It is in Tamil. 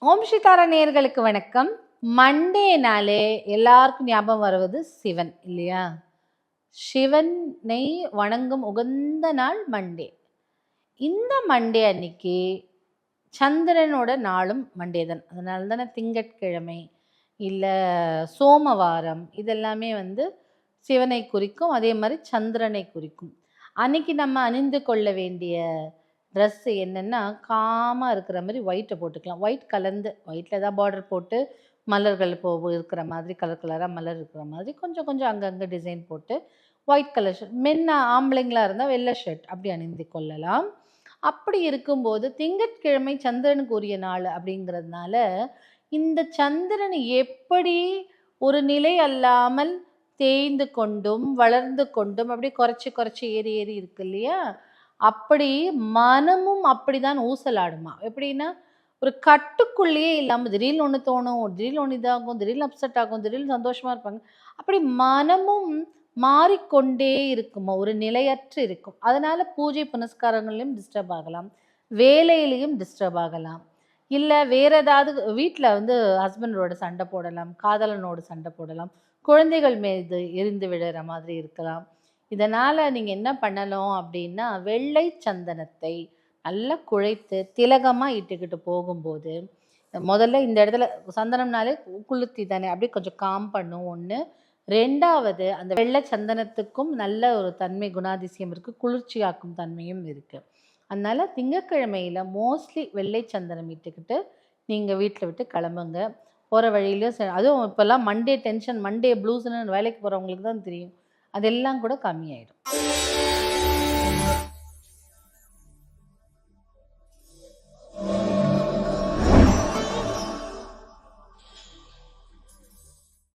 ஓம் ஸ்ரீதாரா நேயர்களுக்கு வணக்கம். மண்டேனாலே எல்லாருக்கும் ஞாபகம் வருவது சிவன் இல்லையா? சிவனை வணங்கும் உகந்த நாள் மண்டே. இந்த மண்டே அன்னைக்கு சந்திரனோட நாளும் மண்டே தான். அதனால தானே திங்கட்கிழமை, இல்ல சோமவாரம் இதெல்லாமே சிவனை குறிக்கும். அதே மாரி சந்திரனை குறிக்கும். அன்னைக்கு நம்ம அணிந்து கொள்ள வேண்டிய ட்ரெஸ் என்னன்னா, காமா இருக்கிற மாரி ஒயிட்ட போட்டுக்கலாம். ஒயிட் கலந்து ஒயிட்ல ஏதாவது பார்டர் போட்டு மலர்கள் இருக்கிற மாதிரி கலர் கலரா மலர் இருக்கிற மாதிரி கொஞ்சம் கொஞ்சம் அங்கங்க டிசைன் போட்டு ஒயிட் கலர் ஷர்ட். ஆம்பளைங்களா இருந்தா வெள்ளை ஷர்ட் அப்படி அணிந்து கொள்ளலாம். அப்படி இருக்கும்போது திங்கட்கிழமை சந்திரனுக்கு உரிய நாள் அப்படிங்கிறதுனால, இந்த சந்திரன் எப்படி ஒரு நிலை அல்லாமல் தேய்ந்து கொண்டும், வளர்ந்து கொண்டும் அப்படியே குறைச்சு குறைச்சு ஏறி ஏறி இருக்கு இல்லையா? அப்படி மனமும் அப்படிதான் ஊசலாடுமாம். எப்படின்னா, ஒரு கட்டுக்குள்ளேயே இல்லாம திடீர்னு ஒண்ணு தோணும், திடீர்னு ஒண்ணு இதாகும், திடீர்னு அப்செட் ஆகும், திடீர்னு சந்தோஷமா இருப்பாங்க. அப்படி மனமும் மாறிக்கொண்டே இருக்குமாம். ஒரு நிலையற்று இருக்கும். அதனால பூஜை புனஸ்காரங்கள்லயும் டிஸ்டர்ப் ஆகலாம். வேலையிலயும் டிஸ்டர்ப் ஆகலாம். இல்ல வேற ஏதாவது வீட்ல ஹஸ்பண்டோட சண்டை போடலாம், காதலனோடு சண்டை போடலாம், குழந்தைகள் மீது எரிந்து விழுற மாதிரி இருக்கலாம். இதனால நீங்க என்ன பண்ணணும் அப்படின்னா, வெள்ளை சந்தனத்தை நல்லா குழைத்து திலகமா இட்டுக்கிட்டு போகும்போது, முதல்ல இந்த இடத்துல சந்தனம்னாலே குளுத்தி தானே, அப்படியே கொஞ்சம் காம் பண்ணும் 1. 2வது அந்த வெள்ளை சந்தனத்துக்கும் நல்ல ஒரு தன்மை குணாதிசயம் இருக்கு. குளிர்ச்சியாக்கும் தன்மையும் இருக்கு. அதனால திங்கட்கிழமையில மோஸ்ட்லி வெள்ளை சந்தனம் இட்டுக்கிட்டு நீங்க வீட்ல விட்டு கிளம்புங்க. போற வழியில அதுவும் இப்பல்லாம் மண்டே டென்ஷன், மண்டே ப்ளூஸ்ன்னு வேலைக்கு போறவங்களுக்கு தான் தெரியும். அதெல்லாம் கூட கம்மியாயிடும்.